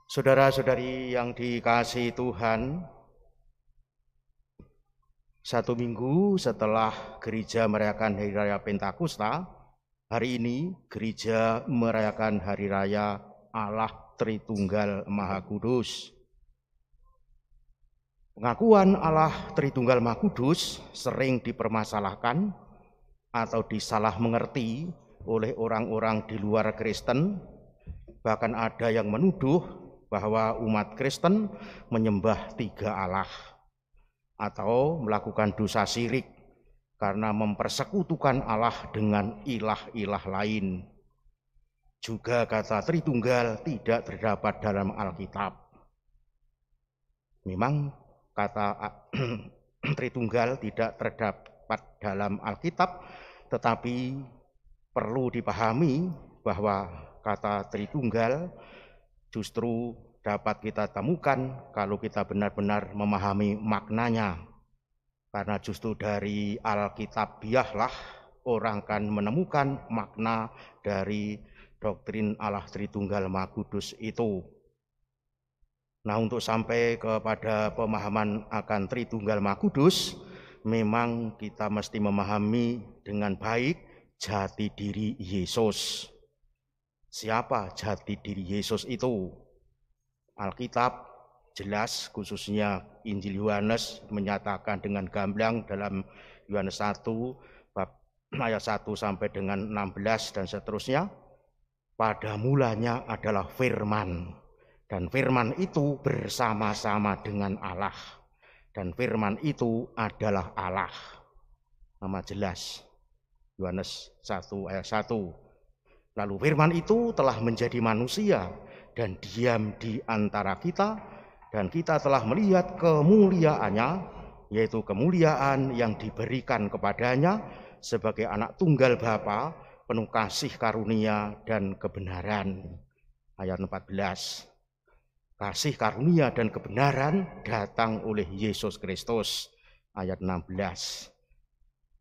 Saudara-saudari yang dikasihi Tuhan, satu minggu setelah gereja merayakan Hari Raya Pentakosta, hari ini gereja merayakan Hari Raya Allah Tritunggal Maha Kudus. Pengakuan Allah Tritunggal Maha Kudus sering dipermasalahkan atau disalah mengerti oleh orang-orang di luar Kristen. Bahkan ada yang menuduh bahwa umat Kristen menyembah tiga Allah atau melakukan dosa syirik karena mempersekutukan Allah dengan ilah-ilah lain. Juga kata Tritunggal tidak terdapat dalam Alkitab. Memang kata Tritunggal tidak terdapat dalam Alkitab, tetapi perlu dipahami bahwa kata Tritunggal justru dapat kita temukan kalau kita benar-benar memahami maknanya. Karena justru dari Alkitabiahlah orang akan menemukan makna dari doktrin Allah Tritunggal Maha Kudus itu. Nah, untuk sampai kepada pemahaman akan Tritunggal Maha Kudus, memang kita mesti memahami dengan baik jati diri Yesus. Siapa jati diri Yesus itu? Alkitab jelas, khususnya Injil Yohanes menyatakan dengan gamblang dalam Yohanes 1 bab ayat 1 sampai dengan 16 dan seterusnya. Pada mulanya adalah firman, dan firman itu bersama-sama dengan Allah, dan firman itu adalah Allah. Nama jelas Yohanes 1 ayat 1. Lalu firman itu telah menjadi manusia dan diam di antara kita, dan kita telah melihat kemuliaannya, yaitu kemuliaan yang diberikan kepadanya sebagai anak tunggal Bapa, penuh kasih karunia dan kebenaran. Ayat 14. Kasih karunia dan kebenaran datang oleh Yesus Kristus. Ayat 16.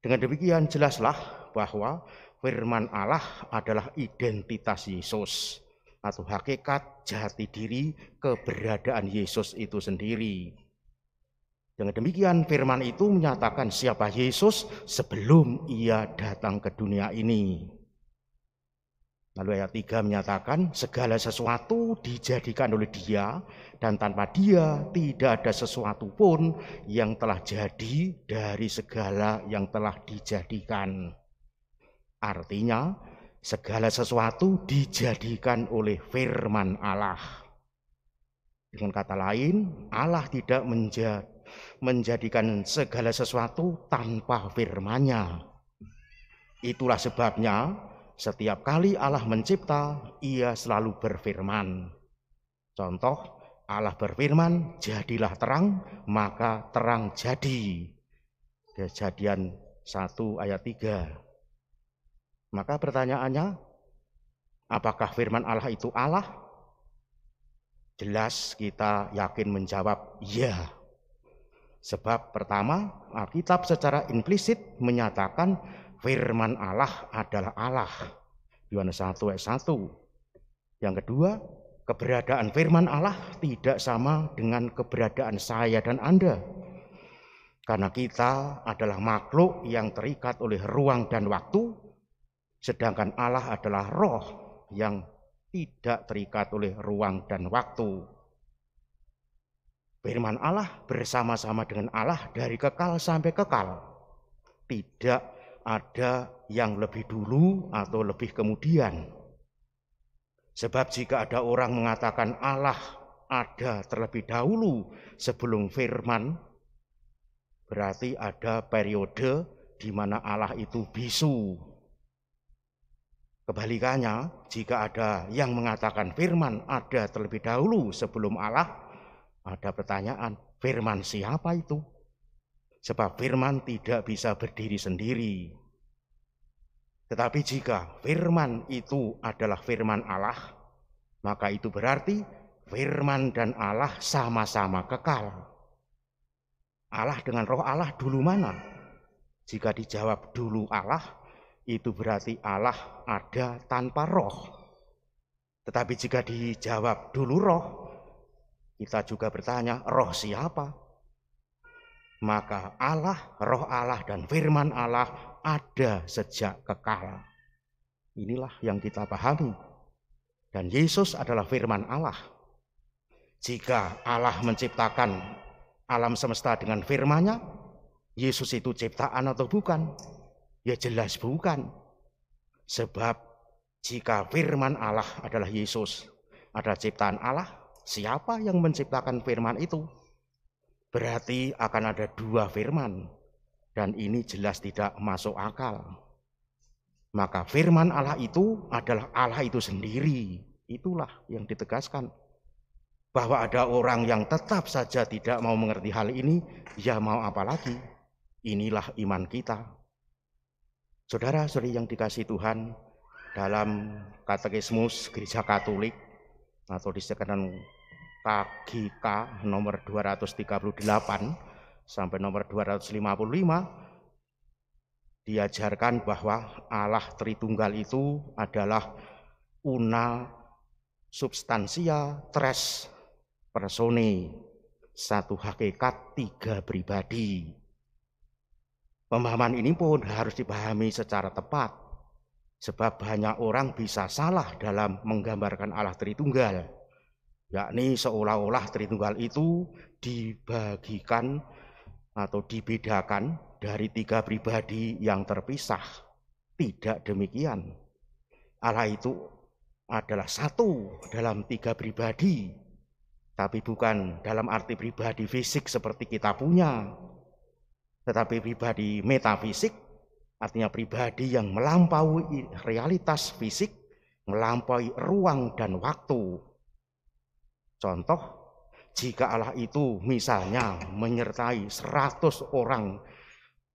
Dengan demikian jelaslah bahwa firman Allah adalah identitas Yesus atau hakikat jati diri keberadaan Yesus itu sendiri. Dengan demikian firman itu menyatakan siapa Yesus sebelum ia datang ke dunia ini. Lalu ayat 3 menyatakan segala sesuatu dijadikan oleh Dia, dan tanpa Dia tidak ada sesuatu pun yang telah jadi dari segala yang telah dijadikan. Artinya segala sesuatu dijadikan oleh firman Allah. Dengan kata lain, Allah tidak menjadikan segala sesuatu tanpa firman-Nya. Itulah sebabnya setiap kali Allah mencipta, Ia selalu berfirman. Contoh, Allah berfirman, jadilah terang, maka terang jadi. Kejadian 1 ayat 3. Maka pertanyaannya, apakah firman Allah itu Allah? Jelas kita yakin menjawab ya. Sebab pertama, Alkitab secara implisit menyatakan firman Allah adalah Allah. Yohanes 1 ayat 1. Yang kedua, keberadaan firman Allah tidak sama dengan keberadaan saya dan Anda. Karena kita adalah makhluk yang terikat oleh ruang dan waktu, sedangkan Allah adalah roh yang tidak terikat oleh ruang dan waktu. Firman Allah bersama-sama dengan Allah dari kekal sampai kekal. Tidak ada yang lebih dulu atau lebih kemudian. Sebab jika ada orang mengatakan Allah ada terlebih dahulu sebelum firman, berarti ada periode di mana Allah itu bisu. Kebalikannya, jika ada yang mengatakan firman ada terlebih dahulu sebelum Allah, ada pertanyaan, firman siapa itu? Sebab firman tidak bisa berdiri sendiri. Tetapi jika firman itu adalah firman Allah, maka itu berarti firman dan Allah sama-sama kekal. Allah dengan roh Allah dulu mana? Jika dijawab dulu Allah, itu berarti Allah ada tanpa roh. Tetapi jika dijawab dulu roh, Kita juga bertanya, roh siapa? Maka Allah, roh Allah dan firman Allah ada sejak kekal. Inilah yang kita pahami. Dan Yesus adalah firman Allah. Jika Allah menciptakan alam semesta dengan firman-Nya, Yesus itu ciptaan atau bukan? Ya jelas bukan. Sebab jika firman Allah adalah Yesus, adalah ciptaan Allah, siapa yang menciptakan firman itu? Berarti akan ada dua firman. Dan ini jelas tidak masuk akal. Maka firman Allah itu adalah Allah itu sendiri. Itulah yang ditegaskan. Bahwa ada orang yang tetap saja tidak mau mengerti hal ini, ya mau apa lagi? Inilah iman kita. Saudara-saudari yang dikasihi Tuhan, dalam Katekismus Gereja Katolik atau disebutkan KGK nomor 238 sampai nomor 255 diajarkan bahwa Allah Tritunggal itu adalah una substantia tres persone, satu hakikat tiga pribadi. Pemahaman ini pun harus dipahami secara tepat, sebab banyak orang bisa salah dalam menggambarkan Allah Tritunggal, yakni seolah-olah Tritunggal itu dibagikan atau dibedakan dari tiga pribadi yang terpisah. Tidak demikian. Allah itu adalah satu dalam tiga pribadi, tapi bukan dalam arti pribadi fisik seperti kita punya, tetapi pribadi metafisik, artinya pribadi yang melampaui realitas fisik, melampaui ruang dan waktu. Contoh, jika Allah itu misalnya menyertai 100 orang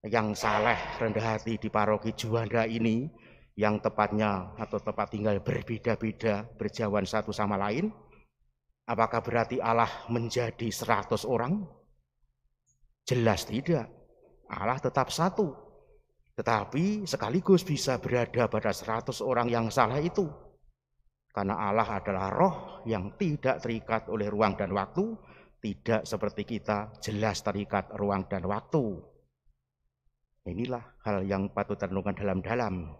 yang saleh rendah hati di paroki Juanda ini, yang tepatnya atau tempat tinggal berbeda-beda, berjauhan satu sama lain, apakah berarti Allah menjadi 100 orang? Jelas tidak. Allah tetap satu, tetapi sekaligus bisa berada pada 100 orang yang saleh itu. Karena Allah adalah roh yang tidak terikat oleh ruang dan waktu, tidak seperti kita jelas terikat ruang dan waktu. Inilah hal yang patut direnungkan dalam-dalam.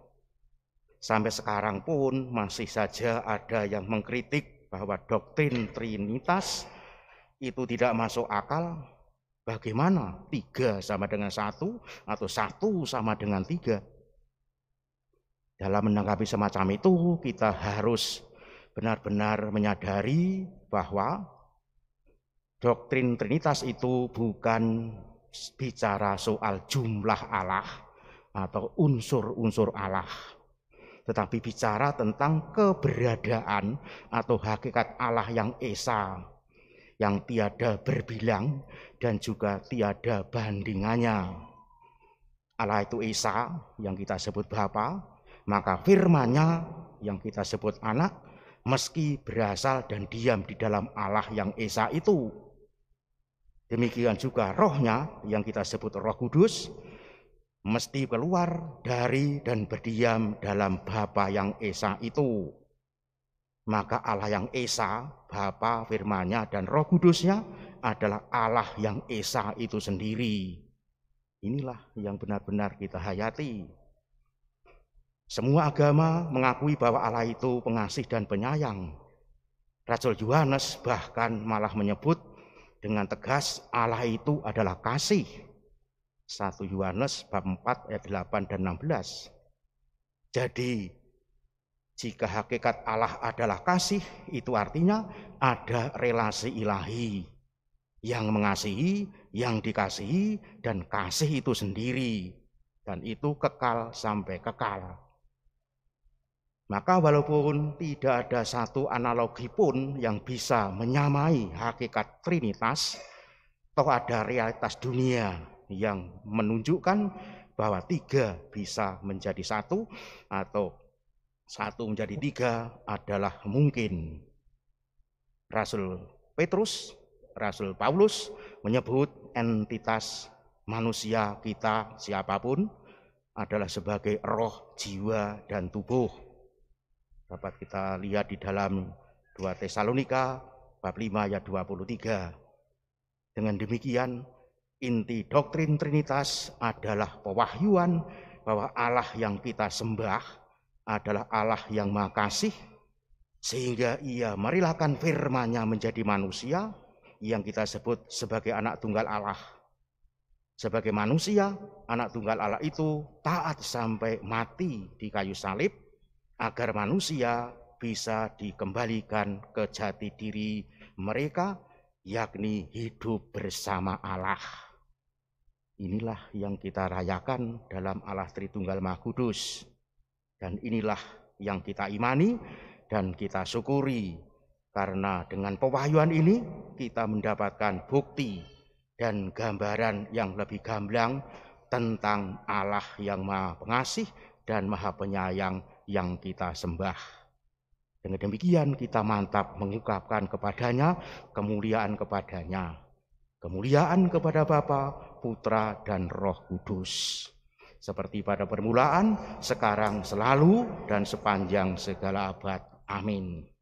Sampai sekarang pun masih saja ada yang mengkritik bahwa doktrin Trinitas itu tidak masuk akal. Bagaimana 3 sama dengan 1 atau 1 sama dengan 3? Dalam menanggapi semacam itu, kita harus benar-benar menyadari bahwa doktrin Trinitas itu bukan bicara soal jumlah Allah atau unsur-unsur Allah, tetapi bicara tentang keberadaan atau hakikat Allah yang esa, yang tiada berbilang dan juga tiada bandingannya. Allah itu esa, yang kita sebut Bapa, maka firman-Nya yang kita sebut anak, meski berasal dan diam di dalam Allah yang esa itu. Demikian juga rohnya yang kita sebut Roh Kudus, mesti keluar dari dan berdiam dalam Bapa yang esa itu. Maka Allah yang esa, Bapa, firman-Nya dan Roh Kudus-Nya adalah Allah yang esa itu sendiri. Inilah yang benar-benar kita hayati. Semua agama mengakui bahwa Allah itu pengasih dan penyayang. Rasul Yohanes bahkan malah menyebut dengan tegas Allah itu adalah kasih. 1 Yohanes bab 4 ayat 8 dan 16. Jadi jika hakikat Allah adalah kasih, itu artinya ada relasi ilahi yang mengasihi, yang dikasihi, dan kasih itu sendiri. Dan itu kekal sampai kekal. Maka walaupun tidak ada satu analogi pun yang bisa menyamai hakikat Trinitas, toh ada realitas dunia yang menunjukkan bahwa 3 bisa menjadi 1 atau 1 menjadi 3 adalah mungkin. Rasul Petrus, Rasul Paulus menyebut entitas manusia kita siapapun adalah sebagai roh, jiwa, dan tubuh. Dapat kita lihat di dalam 2 Tesalonika bab 5 ayat 23. Dengan demikian, inti doktrin Trinitas adalah pewahyuan bahwa Allah yang kita sembah adalah Allah yang Maha Kasih, sehingga Ia merelakan firman-Nya menjadi manusia yang kita sebut sebagai anak tunggal Allah. Sebagai manusia, anak tunggal Allah itu taat sampai mati di kayu salib agar manusia bisa dikembalikan ke jati diri mereka, yakni hidup bersama Allah. Inilah yang kita rayakan dalam Allah Tritunggal Maha Kudus. Dan inilah yang kita imani dan kita syukuri. Karena dengan pewahyuan ini kita mendapatkan bukti dan gambaran yang lebih gamblang tentang Allah yang Maha Pengasih dan Maha Penyayang yang kita sembah. Dengan demikian kita mantap mengungkapkan kepadanya kemuliaan kepadanya. Kemuliaan kepada Bapa, Putra, dan Roh Kudus. Seperti pada permulaan, sekarang, selalu, dan sepanjang segala abad. Amin.